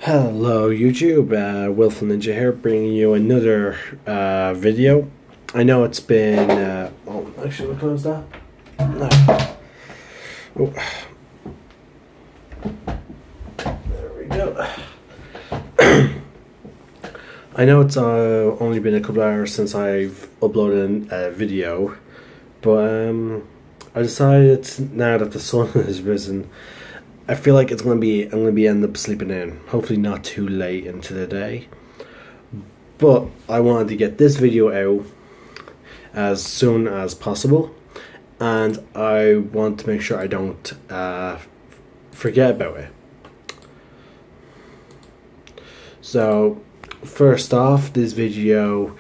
Hello YouTube, Wilful Ninja here, bringing you another video. I know it's been, oh, actually, we'll close that. No. Oh. There we go. I know it's only been a couple hours since I've uploaded a video, but I decided now that the sun has risen, I feel like I'm gonna be end up sleeping in. Hopefully not too late into the day. But I wanted to get this video out as soon as possible, and I want to make sure I don't forget about it. So first off, this video,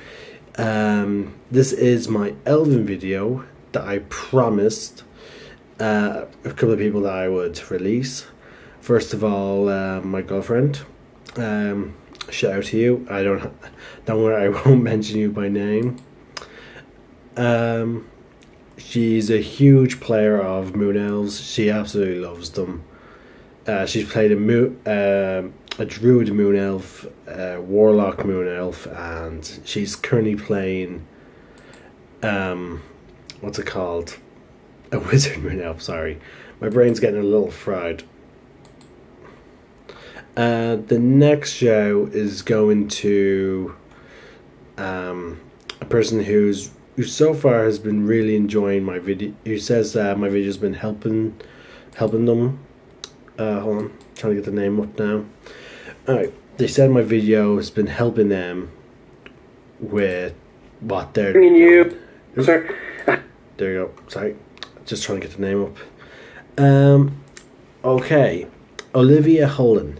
this is my elven video that I promised a couple of people that I would release. First of all, my girlfriend. Shout out to you. Don't worry, I won't mention you by name. She's a huge player of moon elves. She absolutely loves them. She's played a druid moon elf, a warlock moon elf, and she's currently playing what's it called? A wizard moon elf, sorry. My brain's getting a little fried. The next show is going to a person who so far has been really enjoying my video. Who says that my video's been helping them. Hold on, trying to get the name up now. Alright, they said my video has been helping them with what they're doing. Sorry. There you go. Sorry. Just trying to get the name up. Okay, Olivia Holden,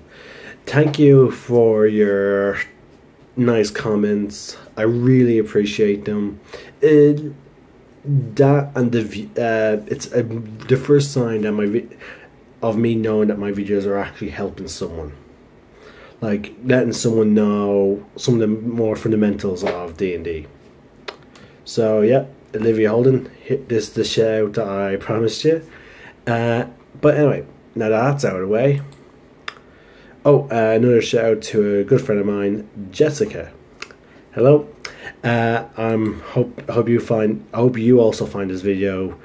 thank you for your nice comments. I really appreciate them. It's the first sign that of me knowing that my videos are actually helping someone, like letting someone know some of the more fundamentals of D&D. So yeah, Olivia Holden, this is the shout that I promised you. But anyway, now that's out of the way. Oh, another shout out to a good friend of mine, Jessica. Hello. I hope you also find this video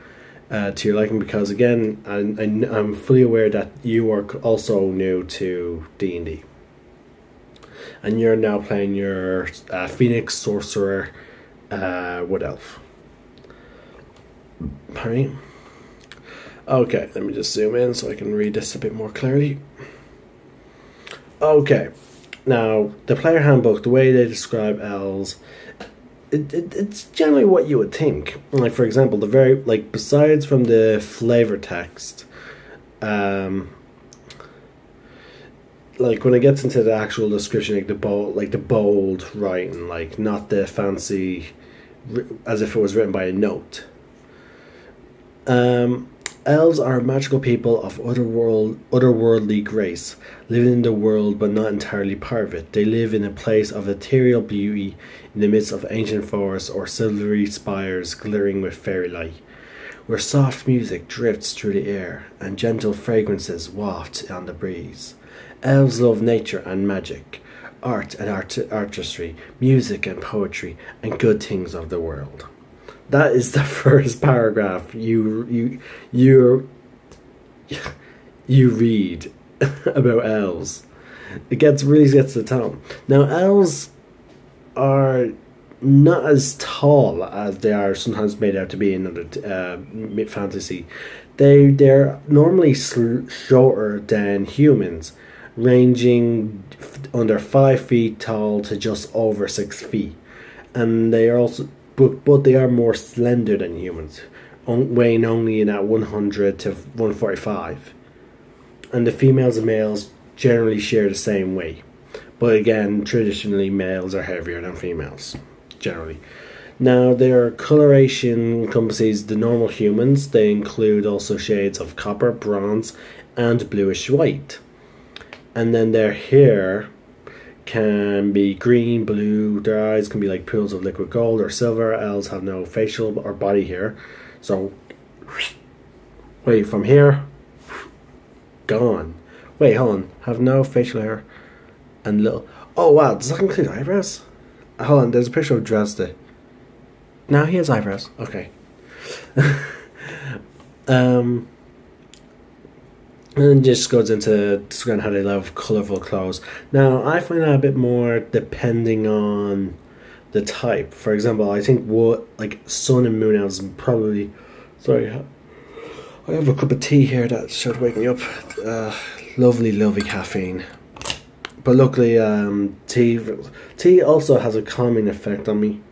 to your liking, because again, I'm fully aware that you are also new to D&D, and you're now playing your Phoenix Sorcerer Wood Elf. Pardon me. Okay, let me just zoom in so I can read this a bit more clearly. Okay, now the player handbook, the way they describe elves, it's generally what you would think. Like, for example, besides from the flavor text, like when it gets into the actual description, like the bold writing, like not the fancy, as if it was written by a note. Elves are magical people of otherworldly grace, living in the world but not entirely part of it. They live in a place of ethereal beauty in the midst of ancient forests or silvery spires glittering with fairy light, where soft music drifts through the air and gentle fragrances waft on the breeze. Elves love nature and magic, art and artistry, music and poetry, and good things of the world. That is the first paragraph you read about elves. It really gets to the top. Now, elves are not as tall as they are sometimes made out to be in other fantasy. They're normally shorter than humans, ranging under 5 feet tall to just over 6 feet, and they are also. But they are more slender than humans, weighing only in at 100 to 145. And the females and males generally share the same weight. But again, traditionally males are heavier than females, generally. Now, their coloration encompasses the normal humans. They include also shades of copper, bronze, and bluish white. And then their hair can be green, blue. Their eyes can be like pools of liquid gold or silver. Elves have no facial or body hair. So, wait, from here, gone. Wait, hold on. Have no facial hair. and little. Oh wow, does that include eyebrows? Hold on, there's a picture of Dresde. Now he has eyebrows. Okay. And then just goes into describing how they love colourful clothes. Now, I find that a bit more depending on the type. For example, I think what like sun and moon elves probably. Sorry, I have a cup of tea here that should wake me up. Lovely, lovely caffeine. But luckily, tea also has a calming effect on me.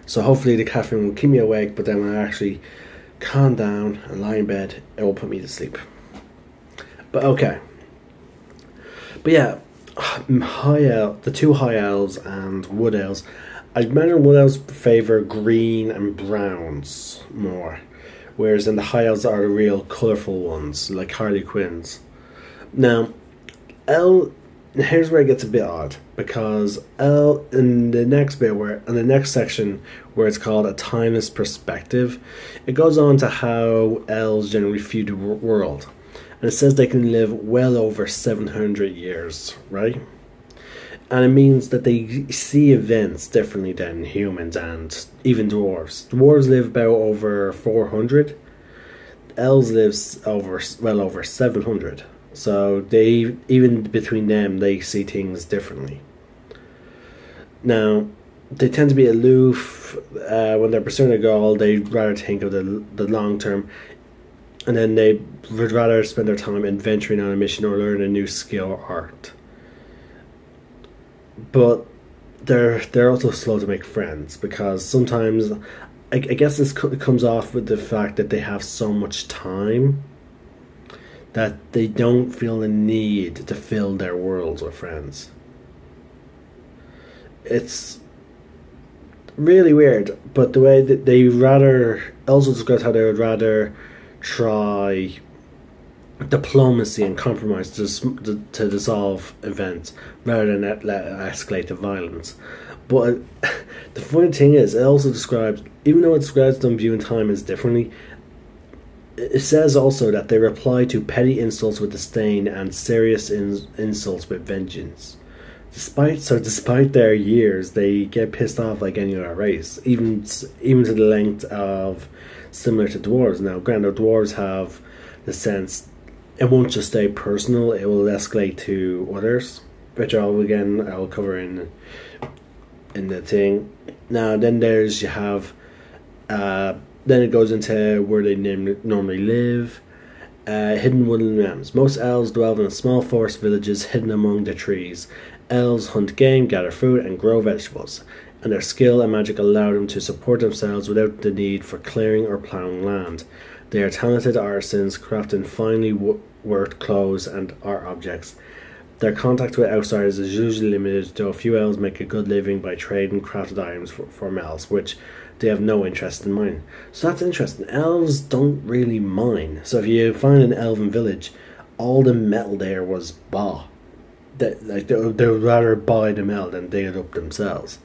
So hopefully the caffeine will keep me awake, but then when I actually calm down and lie in bed, it will put me to sleep. But okay. But yeah, the two high elves and wood elves. I imagine wood elves favour green and browns more, whereas then the high elves are the real colourful ones, like Harley Quinns. Now, here's where it gets a bit odd, because in the next bit in the next section where it's called a timeless perspective, it goes on to how elves generally view the world, and it says they can live well over 700 years, right? And it means that they see events differently than humans and even dwarves. Dwarves live about over 400. Elves live well over 700. So they, even between them, they see things differently. Now, they tend to be aloof when they're pursuing a goal. They'd rather think of the long term, and then they would rather spend their time adventuring on a mission or learn a new skill or art. But they're also slow to make friends, because sometimes I guess this comes off with the fact that they have so much time that they don't feel the need to fill their worlds with friends. It's really weird, but the way that they rather also describes how they would rather try diplomacy and compromise to dissolve events rather than let escalate to violence. But the funny thing is, it also describes, even though it describes them viewing time as differently, it says also that they reply to petty insults with disdain and serious insults with vengeance. Despite their years, they get pissed off like any other race, even to the length of similar to dwarves. Now, granted, dwarves have the sense it won't just stay personal; it will escalate to others, which I'll cover in the thing. Now, then you have. Then it goes into where they normally live. Hidden woodland realms. Most elves dwell in small forest villages hidden among the trees. Elves hunt game, gather food, and grow vegetables, and their skill and magic allow them to support themselves without the need for clearing or ploughing land. They are talented artisans, crafting finely worked clothes and art objects. Their contact with outsiders is usually limited, though a few elves make a good living by trading crafted items for elves, which they have no interest in mining. So that's interesting. Elves don't really mine. So if you find an elven village, all the metal there was bought. They would rather buy the metal than dig it up themselves.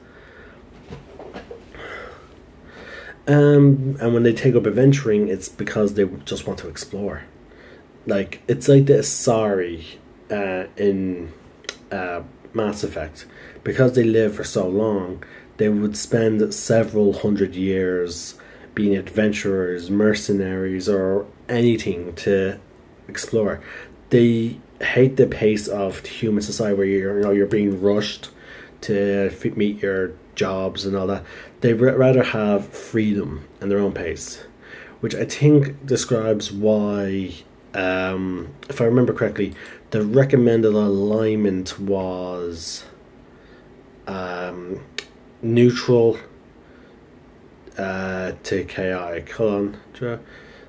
And when they take up adventuring, it's because they just want to explore. Like, it's like the Asari in Mass Effect. Because they live for so long, they would spend several hundred years being adventurers, mercenaries, or anything to explore. They hate the pace of human society where you're being rushed to meet your jobs and all that. They rather have freedom and their own pace, which I think describes why, if I remember correctly, the recommended alignment was neutral to chaotic. Hold on.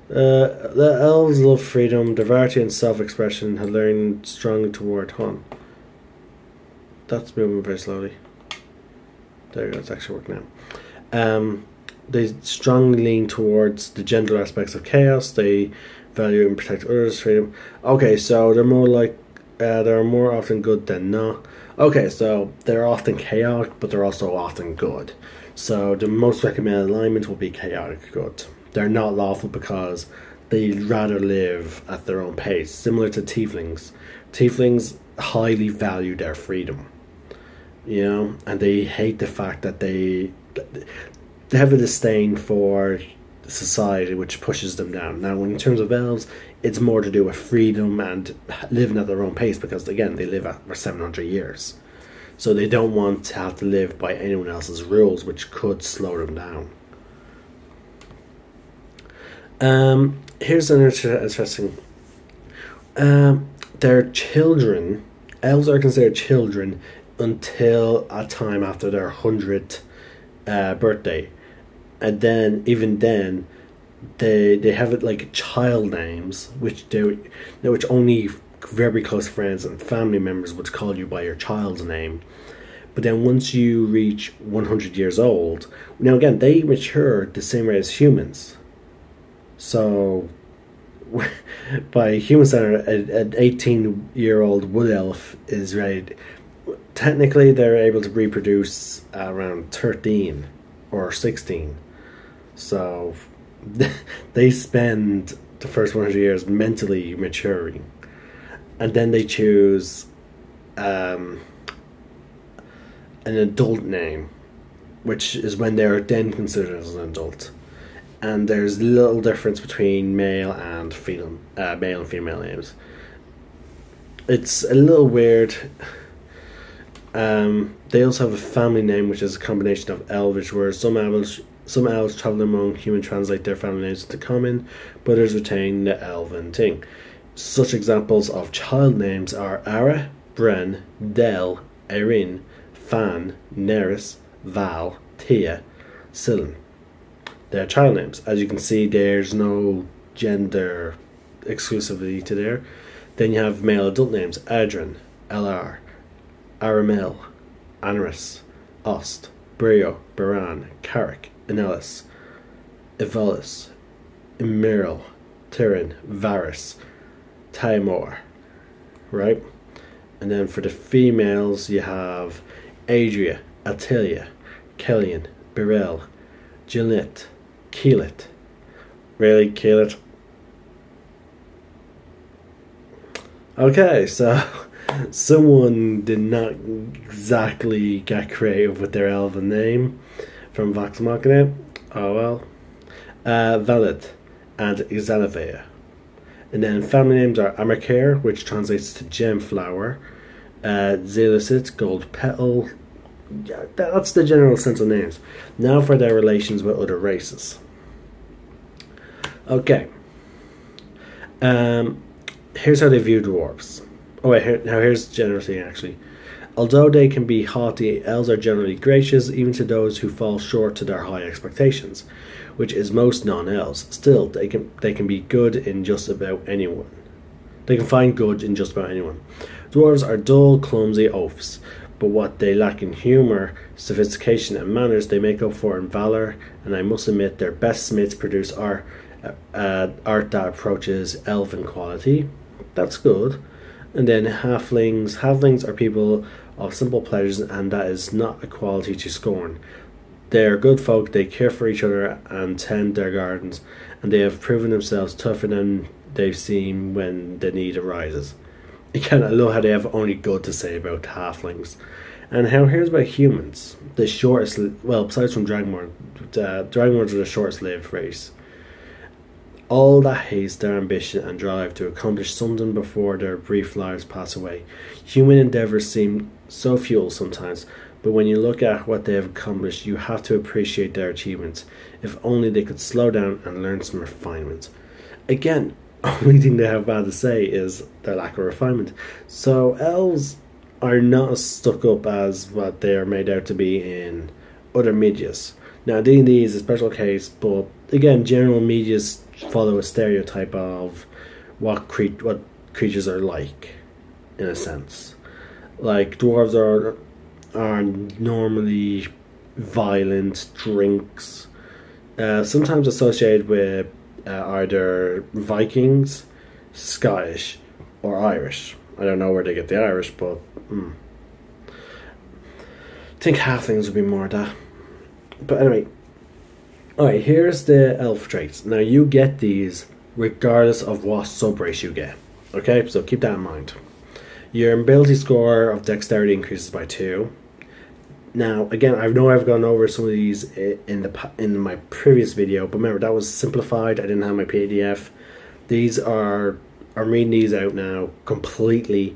The elves love freedom, diversity, and self-expression, and have learned strongly toward home. That's moving very slowly. There you go, it's actually working now. They strongly lean towards the gender aspects of chaos. They value and protect others' freedom. Okay, so they're more like they're more often good than not. Okay, so they're often chaotic, but they're also often good. So the most recommended alignment will be chaotic good. They're not lawful because They'd rather live at their own pace, similar to tieflings. Tieflings highly value their freedom, and they hate the fact that they have a disdain for society, which pushes them down. Now, in terms of elves, it's more to do with freedom and living at their own pace, because again, they live for 700 years, so they don't want to have to live by anyone else's rules, which could slow them down. Here's an interesting. Their children, elves are considered children until a time after their 100th birthday, and then even then, they have it like child names, which only very close friends and family members would call you by your child's name. But then once you reach 100 years old, now again they mature the same way as humans. So, by human standard, an 18-year-old wood elf is ready. Technically, they're able to reproduce around 13 or 16. So, they spend the first 100 years mentally maturing. And then they choose an adult name, which is when they're then considered as an adult. And there's little difference between male and female names. It's a little weird. They also have a family name, which is a combination of Elvish, where some elves traveling among humans translate their family names into common, but others retain the Elven thing. Such examples of child names are Ara, Bren, Del, Erin, Fan, Neris, Val, Tia, Silen. They're child names. As you can see, there's no gender exclusivity to there. Then you have male adult names: Adrin, LR, Aramel, Anris, Ost, Brio, Baran, Carrick, Inelis, Evolus, Emeril, Tyrin, Varus, Taimor. Right? And then for the females, you have Adria, Atilia, Kellian, Birel, Gillette, Keelet. Really, Keelet? Okay, so someone did not exactly get creative with their elven name from Vox Machina. Oh well. Valid and Xanavea. And then family names are Amarcare, which translates to gem flower, Zelucit, gold petal. Yeah, that's the general sense of names. Now for their relations with other races. Okay. Here's how they view dwarves. Oh wait, here's the general thing actually. Although they can be haughty, elves are generally gracious, even to those who fall short to their high expectations, which is most non-elves. Still, they can be good in just about anyone. They can find good in just about anyone. Dwarves are dull, clumsy oafs, but what they lack in humour, sophistication and manners, they make up for in valour, and I must admit their best smiths produce art that approaches elven quality. That's good. And then halflings. Halflings are people of simple pleasures, and that is not a quality to scorn. They are good folk, they care for each other and tend their gardens, and they have proven themselves tougher than they've seen when the need arises. Again, I love how they have only good to say about halflings. And here's about humans. The shortest, well, besides from Dragonborn, Dragonborns are the shortest lived race. All that haste, their ambition and drive to accomplish something before their brief lives pass away. Human endeavours seem so futile sometimes, but when you look at what they have accomplished, you have to appreciate their achievements. If only they could slow down and learn some refinement. Again, only thing they have bad to say is their lack of refinement. So elves are not as stuck up as what they are made out to be in other medias. Now D&D is a special case, but again, general medias follow a stereotype of what creatures are like, in a sense. Like dwarves are normally violent, drinks, sometimes associated with either Vikings, Scottish, or Irish. I don't know where they get the Irish, but I think halflings would be more of that. But anyway, alright, here's the elf traits. Now you get these regardless of what sub race you get. Okay, so keep that in mind. Your ability score of dexterity increases by 2. Now, again, I know I've gone over some of these in my previous video, but remember that was simplified. I didn't have my PDF. These are I'm reading these out now completely,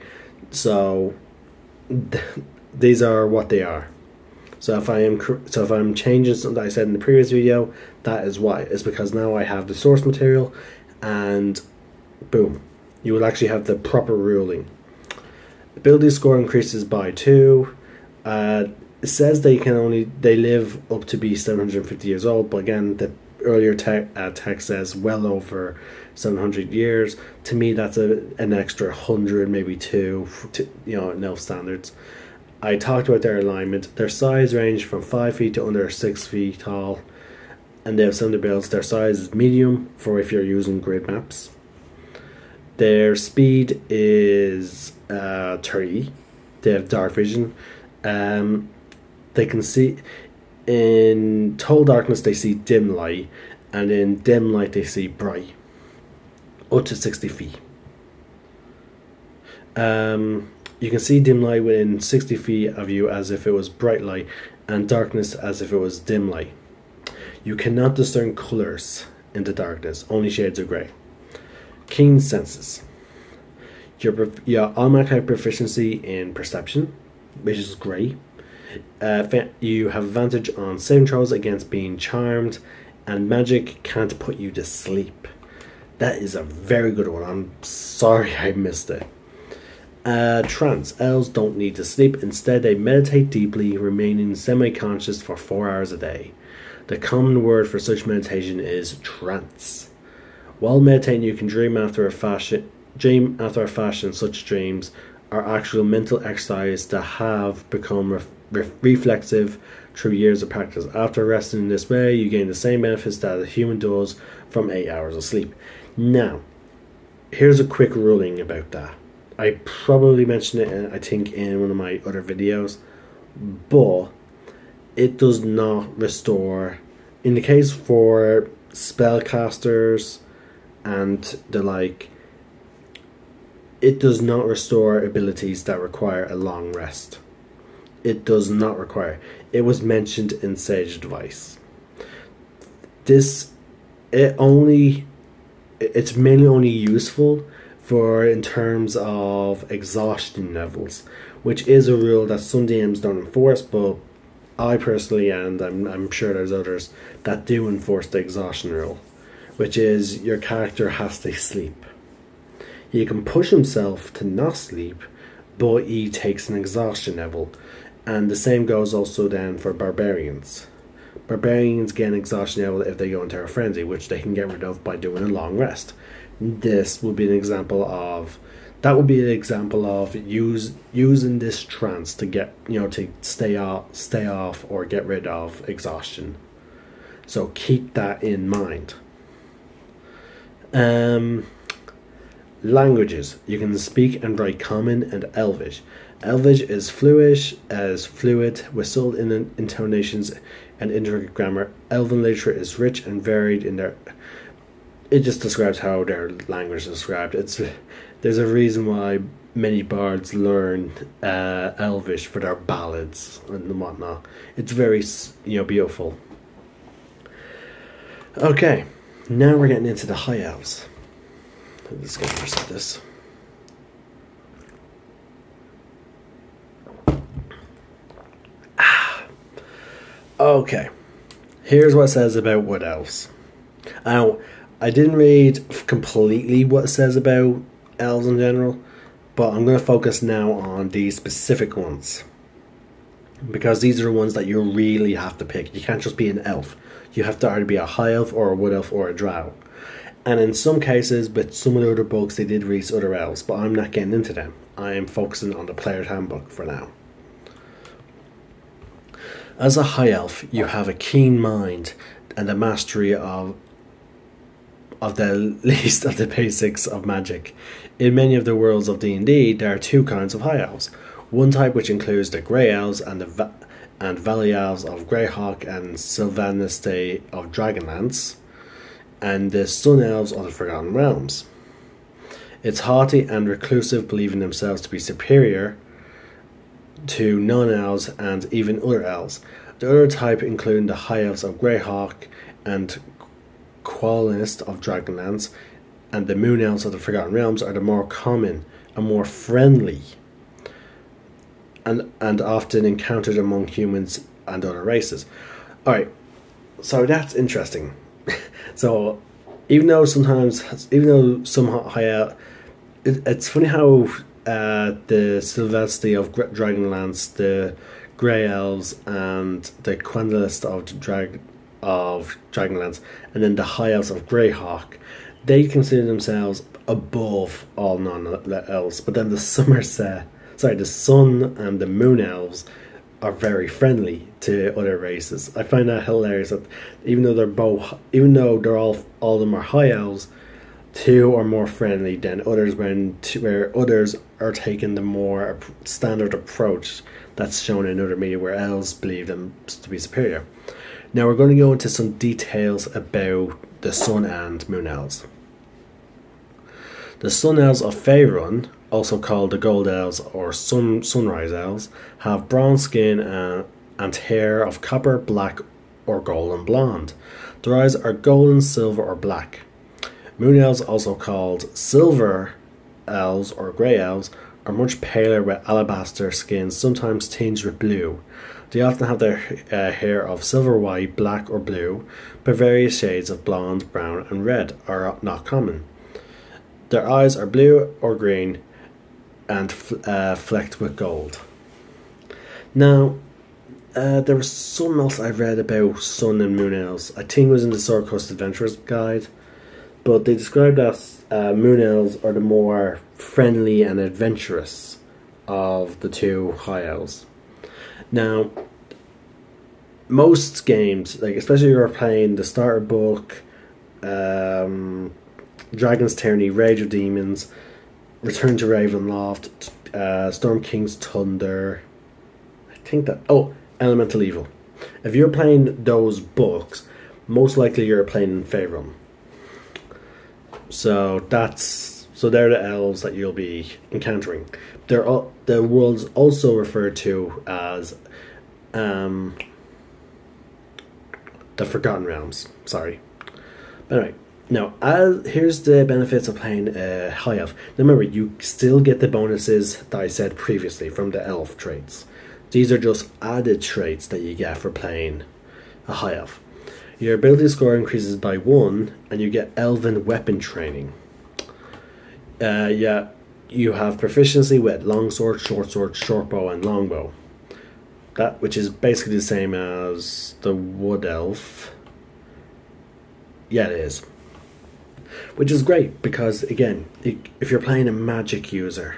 so these are what they are. So if I'm changing something that I said in the previous video, that is why. It's because now I have the source material, and boom, you will actually have the proper ruling. Ability score increases by 2. It says they live up to be 750 years old, but again, the earlier text says well over 700 years. To me, that's an extra 100, maybe 2, in elf standards. I talked about their alignment. Their size range from 5 feet to under 6 feet tall, and they have some builds. Their size is medium for if you're using grid maps. Their speed is 30. They have dark vision. They can see in total darkness. They see dim light, and in dim light they see bright, up to 60 feet. You can see dim light within 60 feet of you as if it was bright light, and darkness as if it was dim light. You cannot discern colors in the darkness, only shades of grey. Keen senses. Your automatic proficiency in perception, which is great. You have advantage on saving throws against being charmed, and magic can't put you to sleep. That is a very good one. I'm sorry I missed it. Trance. Elves don't need to sleep. Instead, they meditate deeply, remaining semi-conscious for 4 hours a day. The common word for such meditation is trance. While meditating, you can dream after a fashion. Such dreams are actual mental exercise that have become reflexive through years of practice. After resting in this way, you gain the same benefits that a human does from 8 hours of sleep. Now, here's a quick ruling about that. I probably mentioned it, I think, in one of my other videos, but it does not restore. In the case for spellcasters and the like, it does not restore abilities that require a long rest. It does not require. It was mentioned in Sage Advice. It's mainly only useful for in terms of exhaustion levels, which is a rule that some DMs don't enforce, but I personally, and I'm sure there's others that do enforce the exhaustion rule, which is your character has to sleep. He can push himself to not sleep, but he takes an exhaustion level, and the same goes also then for barbarians. Barbarians get an exhaustion level if they go into a frenzy, which they can get rid of by doing a long rest. This would be an example of using this trance to get to stay off or get rid of exhaustion. So keep that in mind. Languages. You can speak and write Common and Elvish. Elvish is fluid, with subtle intonations and intricate grammar. Elven literature is rich and varied in their. It just describes how their language is described. There's a reason why many bards learn Elvish for their ballads and whatnot. It's very beautiful. Okay, now we're getting into the high elves. Let's get rid of this. Okay, here's what it says about wood elves. Now, I didn't read completely what it says about elves in general, but I'm going to focus now on these specific ones, because these are the ones that you really have to pick. You can't just be an elf. You have to either be a high elf or a wood elf or a drow. And in some cases, with some of the other books, they did release other elves, but I'm not getting into them. I am focusing on the player's handbook for now. As a high elf, you have a keen mind and a mastery of the least of the basics of magic. In many of the worlds of D&D, there are two kinds of high elves. One type which includes the grey elves and valley elves of Greyhawk and Sylvaniste of Dragonlance, and the Sun Elves of the Forgotten Realms. It's haughty and reclusive, believing themselves to be superior to non-elves and even other elves. The other type, including the High Elves of Greyhawk and Qualinist of Dragonlance, and the Moon Elves of the Forgotten Realms, are the more common and more friendly, and often encountered among humans and other races. Alright, so that's interesting. So, even though some high elves, it's funny how the Sylvester of Dragonlance, the Grey Elves, and the Quandalist of Dragonlance, and then the High Elves of Greyhawk, they consider themselves above all non-elves. But then the Sun and the Moon Elves are very friendly to other races. I find that hilarious that even though they're all of them are High Elves, two are more friendly than others, where others are taking the more standard approach that's shown in other media, where elves believe them to be superior. Now we're going to go into some details about the Sun and Moon Elves. The Sun Elves of Faerun, also called the Gold Elves or Sunrise Elves, have bronze skin and hair of copper, black, or golden blonde. Their eyes are golden, silver, or black. Moon Elves, also called Silver Elves or Grey Elves, are much paler with alabaster skins, sometimes tinged with blue. They often have their hair of silver white, black, or blue, but various shades of blonde, brown, and red are not common. Their eyes are blue or green and flecked with gold. Now, there was something else I read about Sun and Moon Elves. I think it was in the Sword Coast Adventurers guide, but they described as Moon Elves are the more friendly and adventurous of the two High Elves. Now, most games, like especially if you're playing the starter book, Dragon's Tyranny, Rage of Demons, Return to Ravenloft, Storm King's Thunder, Elemental Evil. If you're playing those books, most likely you're playing in Faerun. So they're the elves that you'll be encountering. The world's also referred to as the Forgotten Realms. Sorry. But anyway, now here's the benefits of playing a High Elf. Now remember, you still get the bonuses that I said previously from the elf traits. These are just added traits that you get for playing a High Elf. Your ability score increases by 1, and you get Elven weapon training. You have proficiency with longsword, shortbow, and longbow. Which is basically the same as the Wood Elf. Yeah, it is. Which is great because, again, if you're playing a magic user,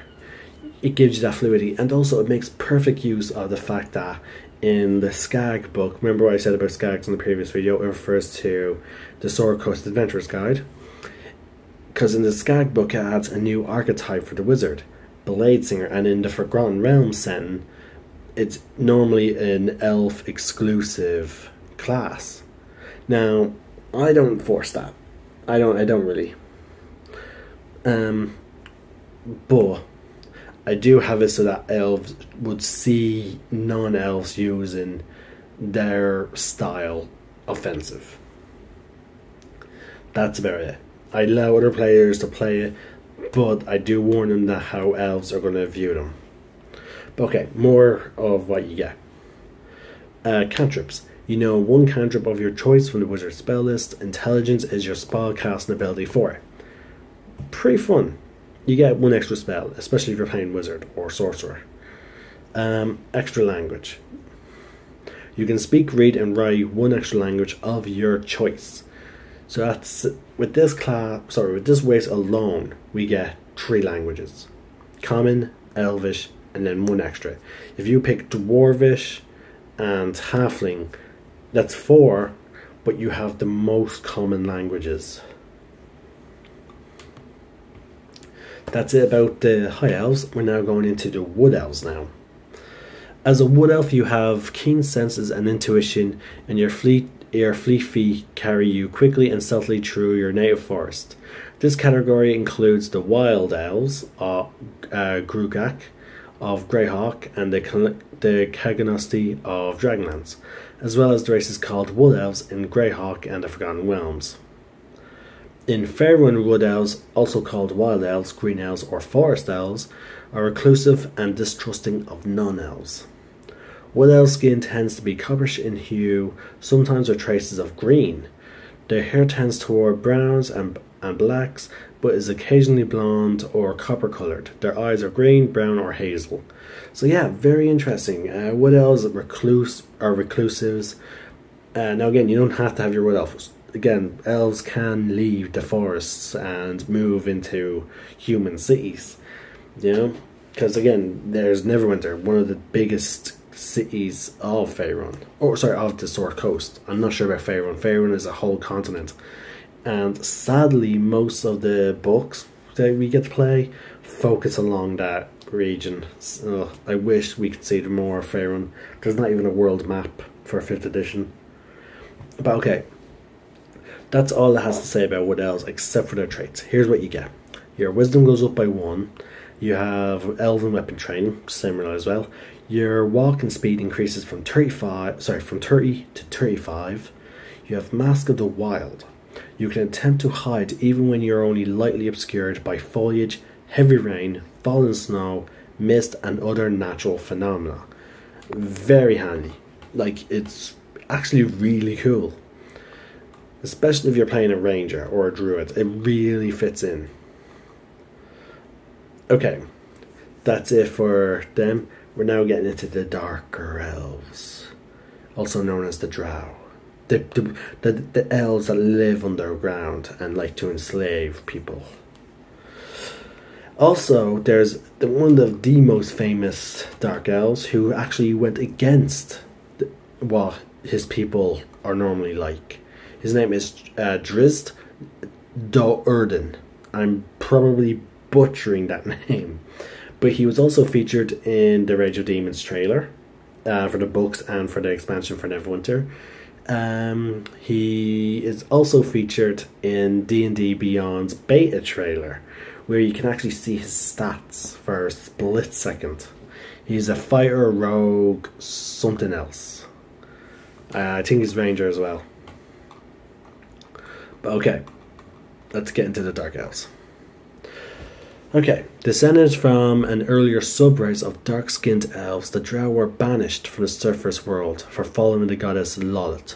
it gives you that fluidity, and also it makes perfect use of the fact that in the Skag book, remember what I said about Skags in the previous video, it refers to the Sword Coast Adventurers guide. Because in the Skag book it adds a new archetype for the wizard, Blade Singer, and in the Forgotten Realms setting, it's normally an elf exclusive class. Now, I don't force that. I don't really. But I do have it so that elves would see non-elves using their style offensive. That's about it. I allow other players to play it, but I do warn them that how elves are going to view them. But okay, more of what you get. Cantrips. You know one cantrip of your choice from the wizard spell list. Intelligence is your spell casting ability for it. Pretty fun. You get one extra spell, especially if you're playing wizard or sorcerer. Extra language. You can speak, read, and write one extra language of your choice. So that's with this race alone, we get 3 languages: Common, Elvish, and then one extra. If you pick Dwarvish and Halfling, that's 4, but you have the most common languages. That's it about the High Elves. We're now going into the Wood Elves now. As a Wood Elf, you have keen senses and intuition, and your fleet Your fleet feet carry you quickly and stealthily through your native forest. This category includes the wild elves of Grugak, of Greyhawk, and the Kaganosti of Dragonlance, as well as the races called Wood Elves in Greyhawk and the Forgotten Realms. In Faerun, Wood Elves, also called Wild Elves, Green Elves, or Forest Elves, are reclusive and distrusting of non-elves. Wood Elf skin tends to be copperish in hue, sometimes with traces of green. Their hair tends toward browns and blacks, but is occasionally blonde or copper coloured. Their eyes are green, brown, or hazel. So yeah, very interesting. Wood Elves are reclusives. Now again, you don't have to have your Wood Elves. Again, elves can leave the forests and move into human cities. You know? Because again, there's Neverwinter, one of the biggest cities of Faerun. Of the Sword Coast. I'm not sure about Faerun. Faerun is a whole continent. And sadly, most of the books that we get to play focus along that region. So I wish we could see more of Faerun. There's not even a world map for 5th edition. But okay. That's all it has to say about Wood Elves, except for their traits. Here's what you get. Your wisdom goes up by 1. You have elven weapon training, similar as well. Your walk and speed increases from 30 to 35. You have Mask of the Wild. You can attempt to hide even when you're only lightly obscured by foliage, heavy rain, fallen snow, mist, and other natural phenomena. Very handy. Like, it's actually really cool. Especially if you're playing a ranger or a druid. It really fits in. Okay, that's it for them. We're now getting into the darker elves, also known as the drow. The elves that live underground and like to enslave people. Also, there's one of the most famous dark elves who actually went against what his people are normally like. His name is Drizzt Do'Urden. I'm probably butchering that name. But he was also featured in the Rage of Demons trailer for the books and for the expansion for Neverwinter. He is also featured in D&D Beyond's beta trailer, where you can actually see his stats for a split second. He's a fighter, rogue, something else. I think he's ranger as well. But okay, let's get into the Dark Elves. Okay, descended from an earlier subrace of dark-skinned elves, the Drow were banished from the surface world for following the goddess Lolith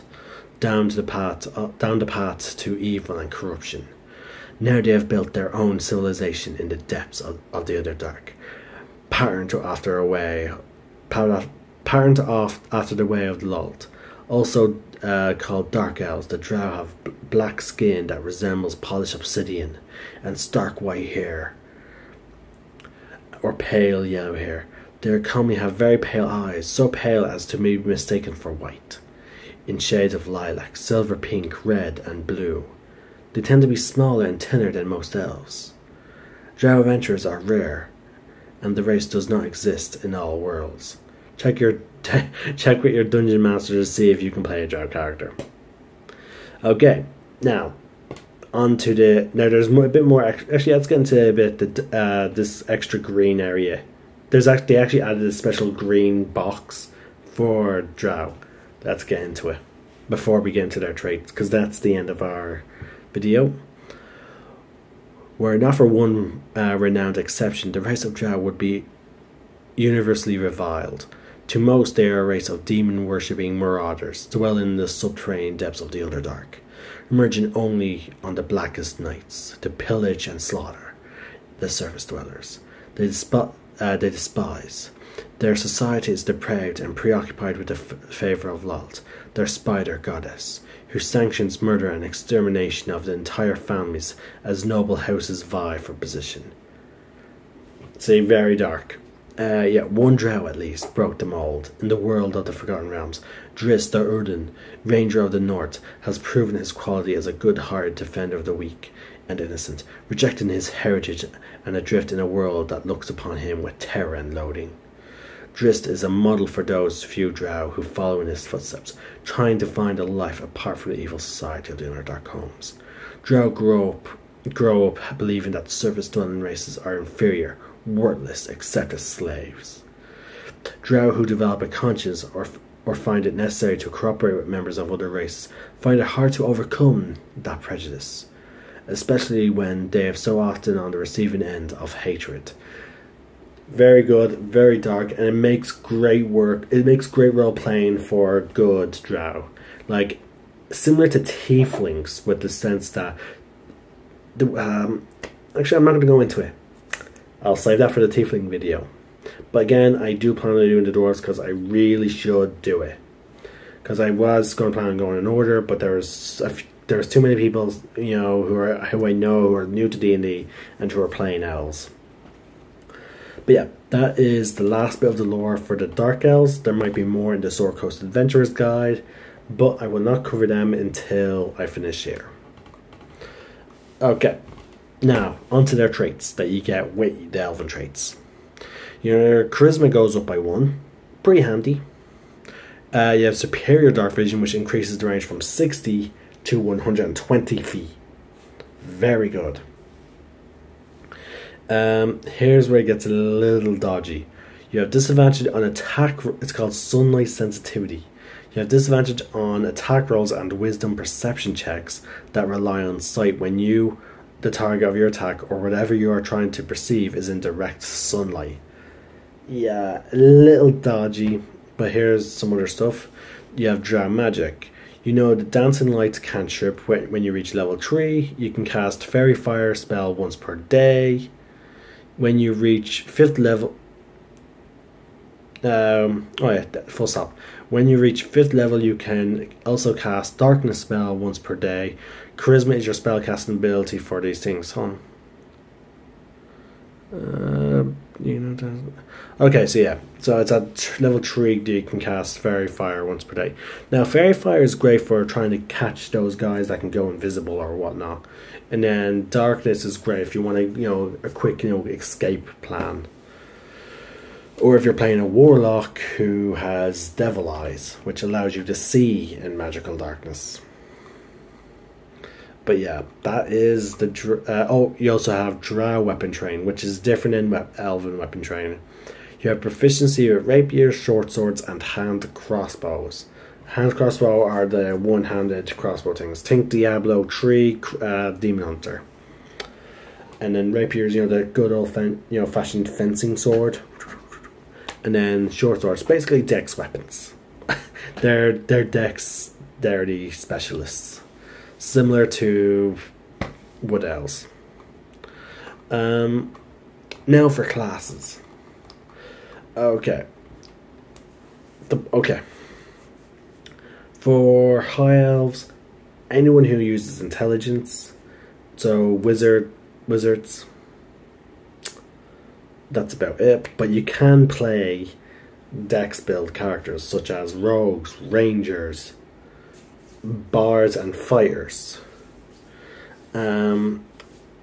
down the path to evil and corruption. Now they have built their own civilization in the depths of the Underdark, patterned after the way of Lolith. Also called Dark Elves, the Drow have black skin that resembles polished obsidian and stark white hair, or pale yellow hair. They commonly have very pale eyes, so pale as to be mistaken for white, in shades of lilac, silver, pink, red, and blue. They tend to be smaller and thinner than most elves. Drow adventurers are rare, and the race does not exist in all worlds. Check with your dungeon master to see if you can play a Drow character. Okay, now onto there's a bit more. Actually, let's get into a bit this extra green area. They actually added a special green box for Drow. Let's get into it before we get into their traits, because that's the end of our video. Were it not for one renowned exception, the race of Drow would be universally reviled. To most, they are a race of demon-worshipping marauders, dwelling in the subterranean depths of the Underdark, emerging only on the blackest nights to pillage and slaughter the surface dwellers. They despise. Their society is depraved and preoccupied with the favour of Lolith, their spider goddess, who sanctions murder and extermination of the entire families as noble houses vie for position. Say very dark. One Drow at least broke the mould. In the world of the Forgotten Realms, Drizzt Do'Urden, Ranger of the North, has proven his quality as a good-hearted defender of the weak and innocent, rejecting his heritage and adrift in a world that looks upon him with terror and loathing. Drist is a model for those few drow who follow in his footsteps, trying to find a life apart from the evil society of the Underdark homes. Drow grow up believing that surface-dwelling races are inferior, worthless, except as slaves. Drow who develop a conscience or find it necessary to cooperate with members of other races find it hard to overcome that prejudice, especially when they are so often on the receiving end of hatred. Very good, very dark, and it makes great work. It makes great role playing for good drow, like similar to tieflings, with the sense that actually I'm not going to go into it. I'll save that for the tiefling video. But again, I do plan on doing the dwarves because I really should do it. Because I was going to plan on going in order, but there's too many people, you know, who I know who are new to D&D and who are playing elves. But yeah, that is the last bit of the lore for the Dark Elves. There might be more in the Sword Coast Adventurer's Guide, but I will not cover them until I finish here. Okay, now onto their traits that you get with the Elven traits. Your charisma goes up by 1, pretty handy. You have superior dark vision, which increases the range from 60 to 120 feet. Very good. Here's where it gets a little dodgy. You have disadvantage on attack. It's called sunlight sensitivity. You have disadvantage on attack rolls and wisdom perception checks that rely on sight when the target of your attack, or whatever you are trying to perceive, is in direct sunlight. Yeah, a little dodgy, but here's some other stuff. You have Drow Magic. You know the Dancing Lights cantrip. When you reach level 3, you can cast Fairy Fire spell once per day. When you reach 5th level... full stop. When you reach 5th level, you can also cast Darkness spell once per day. Charisma is your spellcasting ability for these things, huh? Okay, so yeah, so it's at level 3 that you can cast Fairy Fire once per day. Now, Fairy Fire is great for trying to catch those guys that can go invisible or whatnot, and then Darkness is great if you want to, a quick, escape plan, or if you're playing a warlock who has Devil Eyes, which allows you to see in magical darkness. But yeah, that is the... you also have Drow Weapon Train, which is different in Elven Weapon Train. You have proficiency with rapiers, short swords, and hand crossbows. Hand crossbow are the one-handed crossbow things. Think Diablo 3, Demon Hunter. And then rapiers, the good old-fashioned fencing sword. And then short swords, basically dex weapons. they're dexterity specialists. Similar to Wood Elves. Now for classes. Okay. For High Elves, anyone who uses intelligence, so wizards, that's about it. But you can play dex build characters such as rogues, rangers, bards, and fighters.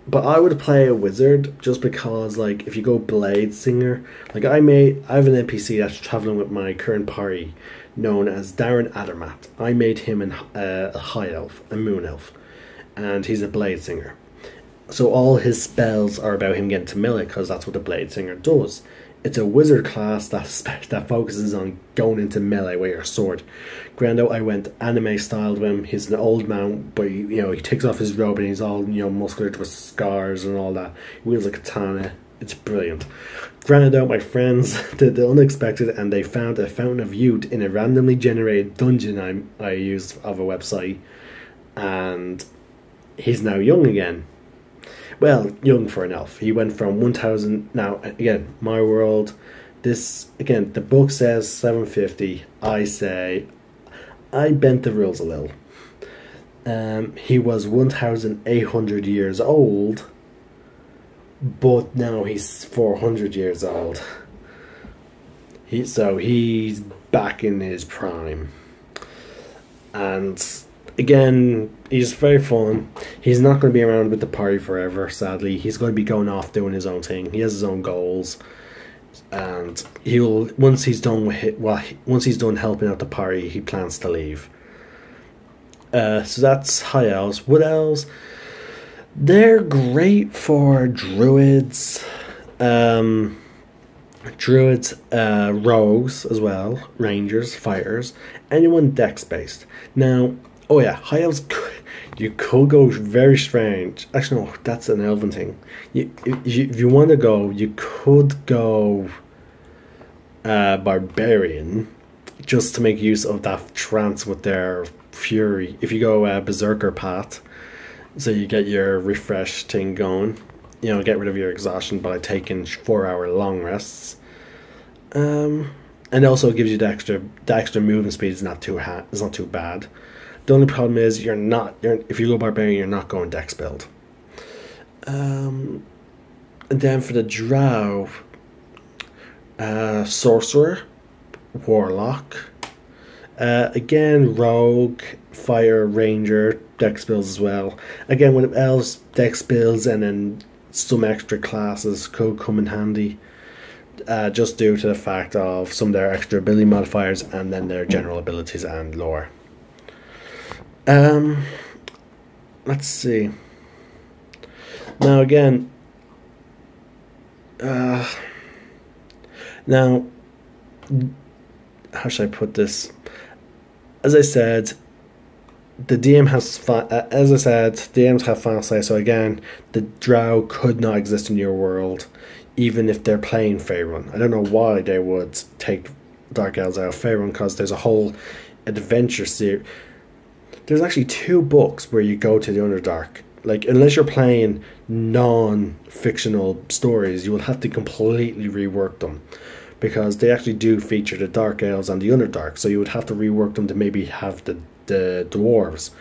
But I would play a wizard just because, if you go Blade Singer, I have an NPC that's traveling with my current party known as Darren Adermatt. I made him a High Elf, a Moon Elf, and he's a Blade Singer. So all his spells are about him getting to melee because that's what the Blade Singer does. It's a wizard class that focuses on going into melee with your sword. Grando, I went anime styled with him. He's an old man, but he takes off his robe and he's all muscular with scars and all that. He wields a katana. It's brilliant. Grando, my friends did the unexpected, and they found a fountain of youth in a randomly generated dungeon I used of a website, and he's now young again. Well, young for an elf. He went from 1,000... Now, again, my world. The book says 750. I say... I bent the rules a little. He was 1,800 years old. But now he's 400 years old. So he's back in his prime. And... Again, he's very fun. He's not going to be around with the party forever, sadly. He's going to be going off doing his own thing. He has his own goals. and he'll once he's done with it, once he's done helping out the party, he plans to leave. So that's high elves. Wood elves, they're great for druids, rogues as well, rangers, fighters, anyone dex based. Now, oh yeah, high elves. You could go very strange. Actually, no, that's an elven thing. If you want to go, you could go barbarian, just to make use of that trance with their fury. If you go berserker path, so you get your refresh thing going. You know, get rid of your exhaustion by taking 4-hour long rests. And it also gives you the extra movement speed. It's not too bad. The only problem is if you go barbarian, you're not going dex build. And then for the drow, sorcerer, warlock, again rogue, fire, ranger, dex builds as well. Again, with elves, dex builds and then some extra classes could come in handy. Just due to the fact of some of their extra ability modifiers and then their general abilities and lore. Let's see. Now again, now, how should I put this? As I said, the DM has, DMs have final say. So again, the drow could not exist in your world, even if they're playing Faerun. I don't know why they would take Dark Elves out of Faerun, because there's a whole adventure series. There's actually 2 books where you go to the Underdark. Like, unless you're playing non-fictional stories, you will have to completely rework them, because they actually do feature the Dark Elves and the Underdark. So you would have to rework them to maybe have the dwarves,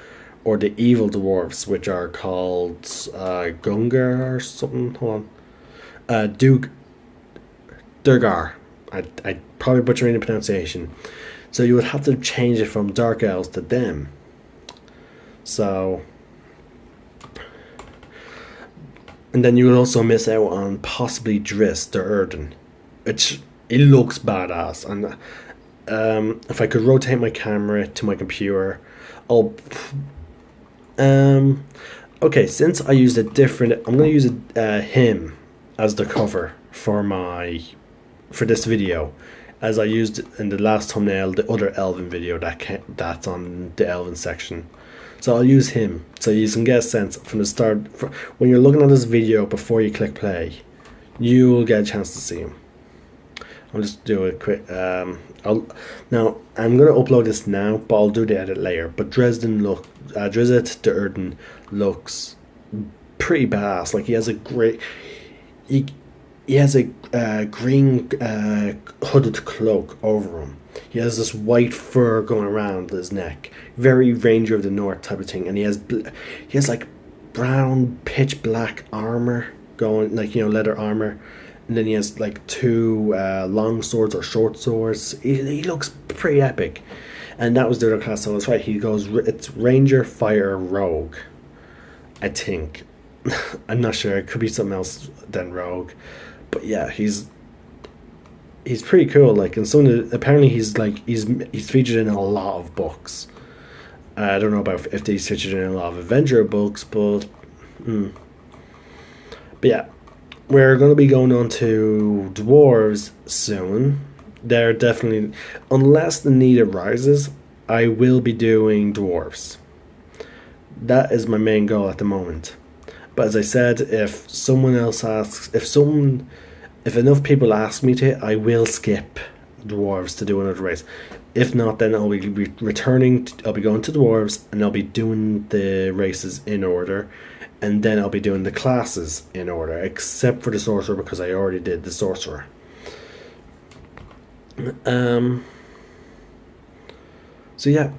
or the evil dwarves, which are called Gungar or something. Hold on. Durgar. I probably butchering the pronunciation. So you would have to change it from Dark Elves to them. So, and then you would also miss out on possibly Driss the Erden, which it looks badass. And if I could rotate my camera to my computer, okay, since I used a different, I'm going to use him as the cover for this video, as I used in the last thumbnail the other elven video that's on the elven section. So I'll use him, so you can get a sense from the start. When you're looking at this video before you click play, you will get a chance to see him. I'll just do a quick. Now I'm going to upload this now, but I'll do the edit later. But Drizzt the Erden looks pretty badass. Like, he has a great. He has a green hooded cloak over him. He has this white fur going around his neck, very Ranger of the North type of thing, and he has like brown pitch black armor going, like, you know, leather armor, and then he has like 2 long swords or short swords. He looks pretty epic, and that was the other class. So that's right. He goes. It's Ranger, Fire, Rogue, I think. I'm not sure. It could be something else than Rogue, but yeah, he's pretty cool. Like, and apparently he's featured in a lot of books. I don't know about if he's featured in a lot of adventure books, but yeah, we're going to be going on to dwarves soon. They're definitely, unless the need arises, I will be doing dwarves. That is my main goal at the moment. But as I said, if someone else asks, if enough people ask me to, I will skip dwarves to do another race. If not, then I'll be returning. I'll be going to dwarves, and I'll be doing the races in order, and then I'll be doing the classes in order, except for the sorcerer, because I already did the sorcerer. So yeah,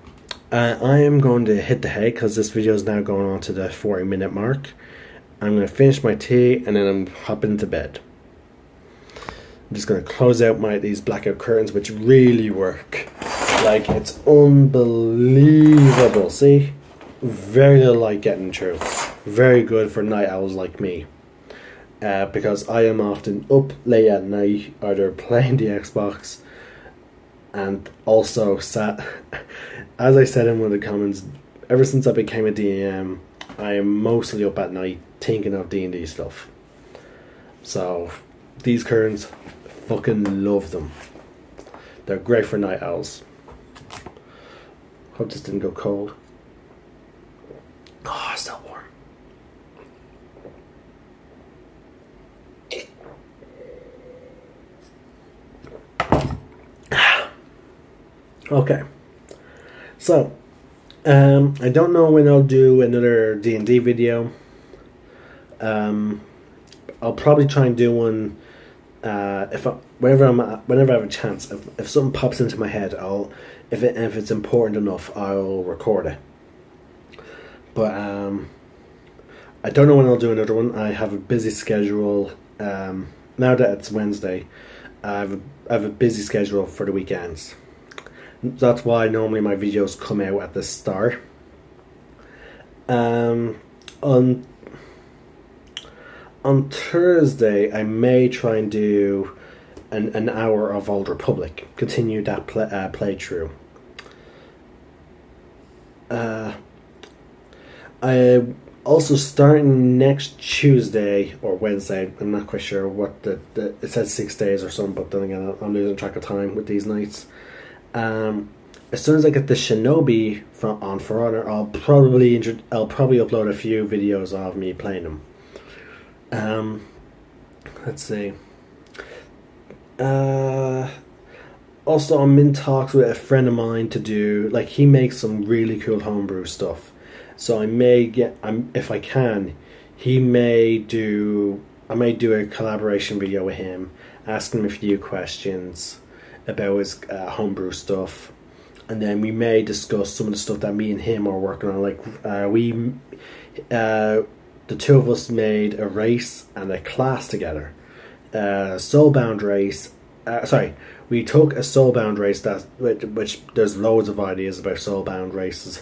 I am going to hit the hay, because this video is now going on to the 40-minute mark. I'm going to finish my tea, and then I'm hopping to bed. I'm just going to close out these blackout curtains, which really work. Like, it's unbelievable. See? Very little light getting through. Very good for night owls like me. because I am often up late at night, either playing the Xbox, and also as I said in one of the comments, ever since I became a DM, I am mostly up at night thinking of D&D stuff. So these curtains, fucking love them. They're great for night owls. Hope this didn't go cold. Oh, it's still warm. Okay. So, I don't know when I'll do another D&D video. I'll probably try and do one whenever I have a chance. If something pops into my head, if it's important enough, I'll record it. But I don't know when I'll do another one. I have a busy schedule. Now that it's Wednesday, I have a busy schedule for the weekends. That's why normally my videos come out at the start. On Thursday, I may try and do an hour of Old Republic. Continue that playthrough. I also starting next Tuesday or Wednesday. I'm not quite sure what it says 6 days or something, but then again, I'm losing track of time with these nights. As soon as I get the Shinobi on For Honor, I'll probably upload a few videos of me playing them. Let's see. Also, I'm in talks with a friend of mine to do, like, he makes some really cool homebrew stuff. So I may if I can, I may do a collaboration video with him, asking him a few questions about his homebrew stuff, and then we may discuss some of the stuff that me and him are working on. Like the two of us made a race and a class together, soulbound race. We took a soulbound race which there's loads of ideas about soulbound races.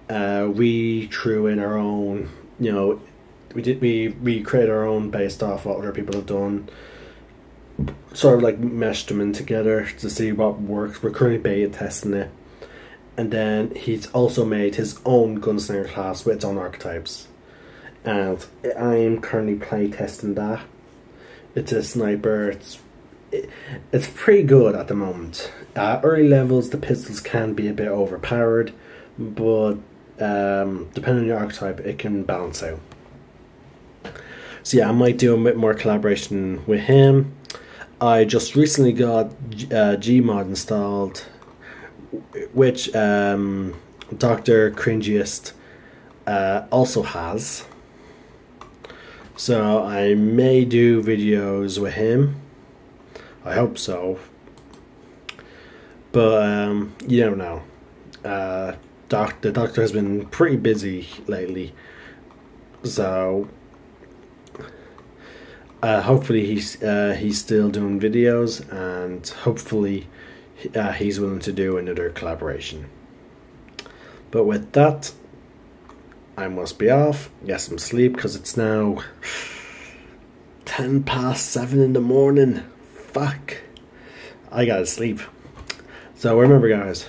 We threw in our own, we created our own based off what other people have done. Sort of like meshed them in together to see what works. We're currently beta testing it, and then he's also made his own gunslinger class with its own archetypes, and I'm currently play testing that. It's a sniper. It's pretty good at the moment. Early levels, the pistols can be a bit overpowered, but depending on your archetype, it can balance out. So yeah, I might do a bit more collaboration with him. I just recently got Gmod installed, which Dr. Cringiest also has. So I may do videos with him. I hope so. But you don't know. The doctor has been pretty busy lately. So hopefully he's still doing videos, and hopefully he's willing to do another collaboration. But with that, I must be off, get some sleep, because it's now 7:10 in the morning. Fuck, I gotta sleep. So remember, guys,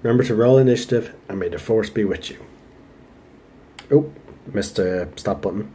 remember to roll initiative, and may the force be with you. Oh, missed the stop button.